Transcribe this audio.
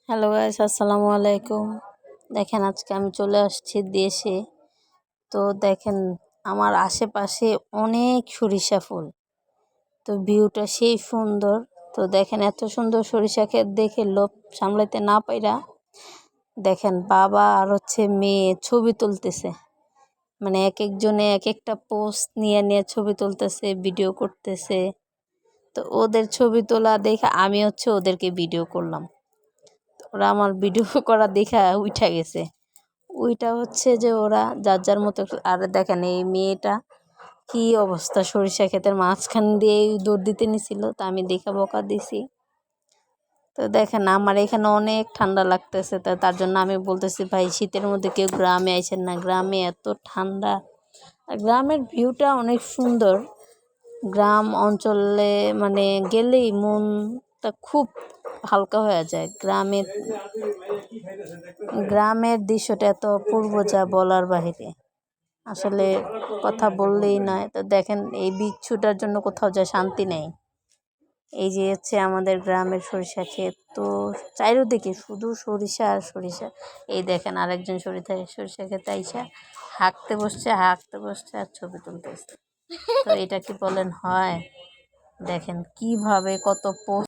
Hello guys, আসসালামু আলাইকুম। দেখেন আজকে আমি চলে আসছি দেশে। তো দেখেন আমার আশেপাশে অনেক সরিষা ফুল। তো ভিউটা সেই সুন্দর। তো দেখেন এত সুন্দর সরিষা ক্ষেত দেখে লোভ সামলাইতে না পাইরা দেখেন বাবা আর মেয়ে ছবি তুলতেছে। মানে এক একজনে এক একটা পোস্ট নিয়ে নিয়ে ছবি তুলতেছে, ভিডিও করতেছে। তো ওদের ছবি তোলা দেখে আমি ওদেরকে ভিডিও করলাম। ওরা আমার ভিডিও করা দেখা উঠা গেছে। ওইটা যে ওরা যার যার মতো। আর দেখেন এই মেয়েটা কি অবস্থা, সরিষা ক্ষেতের মাঝখান দিয়ে দৌড় দিতে নিছিল, তা আমি দেখা বকা দিছি। তো দেখেন আমার এখানে অনেক ঠান্ডা লাগতেছে, তার জন্য আমি বলতেছি ভাই শীতের মধ্যে কেউ গ্রামে আইছেন না, গ্রামে এত ঠান্ডা। আর গ্রামের ভিউটা অনেক সুন্দর। গ্রাম অঞ্চলে মানে গেলেই মনটা খুব হালকা হয়ে যায়। গ্রামের দৃশ্যটা এত অপূর্ব যা বলার বাহিরে, আসলে কথা বললেই নয়। তো দেখেন এই বিচ্ছুটার জন্য কোথাও যায় শান্তি নেই। এই যে আমাদের গ্রামের সরিষা ক্ষেত, তো চারিদিকে শুধু সরিষা আর সরিষা। এই দেখেন আরেকজন সরিষা ক্ষেতে আইসা হাঁকতে বসছে আর ছবি তুলতেছে। তো এটা কি বলেন হয়? দেখেন কিভাবে কত পোস্ট